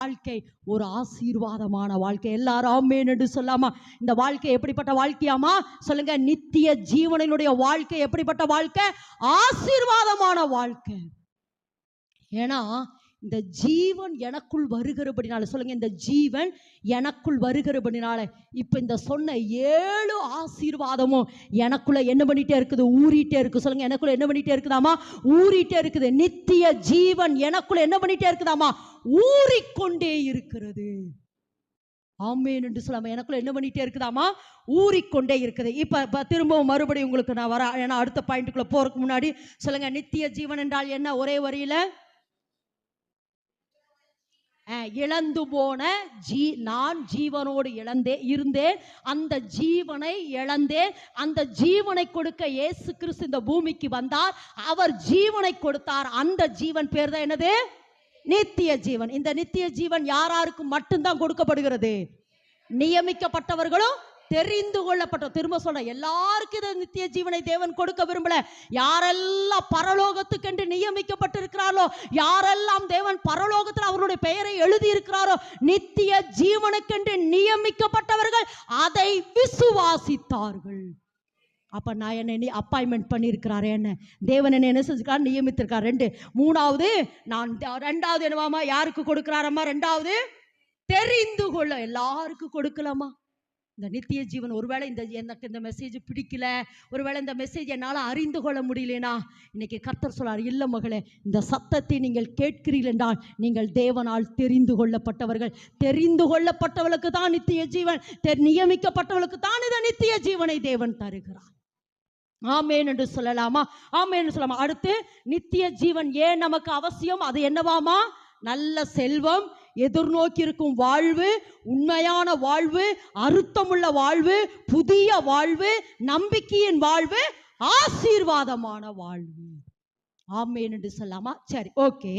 வாழ்க்கை ஒரு ஆசீர்வாதமான வாழ்க்கை. எல்லாரும் ஆமென் என்று சொல்லாமா? இந்த வாழ்க்கை எப்படிப்பட்ட வாழ்க்கையாமா சொல்லுங்க? நித்திய ஜீவனினுடைய வாழ்க்கை எப்படிப்பட்ட வாழ்க்கை? ஆசீர்வாதமான வாழ்க்கை. ஏன்னா இந்த ஜீவன் எனக்குள் வருகிறபடினால, சொல்லுங்க, இந்த ஜீவன் எனக்குள் வருகிறபடினால இப்ப இந்த சொன்ன 7 ஆசீர்வாதமும் எனக்குள்ள என்ன பண்ணிட்டே இருக்குது? ஊறிட்டே இருக்கு. சொல்லுங்க, எனக்குள்ள என்ன பண்ணிட்டே இருக்குதாமா? ஊறிட்டே இருக்குது. நித்திய ஜீவன் எனக்குள்ள என்ன பண்ணிட்டே இருக்குதாமா? ஊறிக்கொண்டே இருக்கிறது. ஆமென் என்று சொல்லாம எனக்குள்ள என்ன பண்ணிட்டே இருக்குதாமா? ஊறிக்கொண்டே இருக்குது. இப்ப திரும்பவும் மறுபடியும் உங்களுக்கு நான் வர, ஏன்னா அடுத்த பாயிண்ட்டுக்குள்ள போறதுக்கு முன்னாடி சொல்லுங்க, நித்திய ஜீவன் என்றால் என்ன? ஒரே வரியில, இழந்து போன நான் ஜீவனோடு இருந்தேன், அந்த ஜீவனை இழந்தேன். அந்த ஜீவனை கொடுக்க இயேசு கிறிஸ்து இந்த பூமிக்கு வந்தார். அவர் ஜீவனை கொடுத்தார். அந்த ஜீவன் பேர் தான் என்னது? நித்திய ஜீவன். இந்த நித்திய ஜீவன் யாராருக்கு மட்டும்தான் கொடுக்கப்படுகிறது? நியமிக்கப்பட்டவர்களும் தெரிந்து கொள்ளப்பட்ட. திரும்ப சொல்ற, எல்லாருக்கும் இந்த நித்திய ஜீவனை தேவன் கொடுக்க விரும்பல. யாரெல்லாம் பரலோகத்துக்கென்று நியமிக்கப்பட்டிருக்கிறாரோ, யாரெல்லாம் தேவன் பரலோகத்தில் அவருடைய பெயரை எழுதி இருக்கிறாரோ, நித்திய ஜீவனுக்கென்று நியமிக்கப்பட்டவர்கள் அதை விசுவாசித்தார்கள். அப்ப நான் என்ன அப்பாயின்மெண்ட் பண்ணியிருக்கிறாரு, என்ன தேவன் என்ன செஞ்சிருக்காரு? நியமித்திருக்கார். 2. 3வது, நான் 2வது என்னவாமா? யாருக்கு கொடுக்கிறாரம்மா? 2வது தெரிந்து கொள்ள. எல்லாருக்கும் கொடுக்கலாமா இந்த நித்திய ஜீவன்? ஒருவேளை எனக்கு இந்த மெசேஜ் பிடிக்கல, ஒருவேளை இந்த மெசேஜ் என்னால் அறிந்து கொள்ள முடியலனா, இன்னைக்கு கர்த்தர் சொல்றார், இல்ல மகளே, இந்த சத்தத்தை நீங்கள் கேட்கிறீர்கள் என்றால் நீங்கள் தேவனால் தெரிந்து கொள்ளப்பட்டவர்கள். தெரிந்து கொள்ளப்பட்டவர்களுக்கு தான் நித்திய ஜீவன், நியமிக்கப்பட்டவர்களுக்கு தான் இந்த நித்திய ஜீவனை தேவன் தருகிறார். ஆமென் என்று சொல்லலாமா? ஆமென் என்று சொல்லலாமா? அடுத்து, நித்திய ஜீவன் ஏன் நமக்கு அவசியம்? அது என்னவாமா? நல்ல செல்வம், எதிர்நோக்கி இருக்கும் வாழ்வு, உண்மையான வாழ்வு, அர்த்தமுள்ள வாழ்வு, புதிய வாழ்வு, நம்பிக்கையின் வாழ்வு, ஆசீர்வாதமான வாழ்வு. ஆமென் என்று சொல்லாமா? சரி, ஓகே.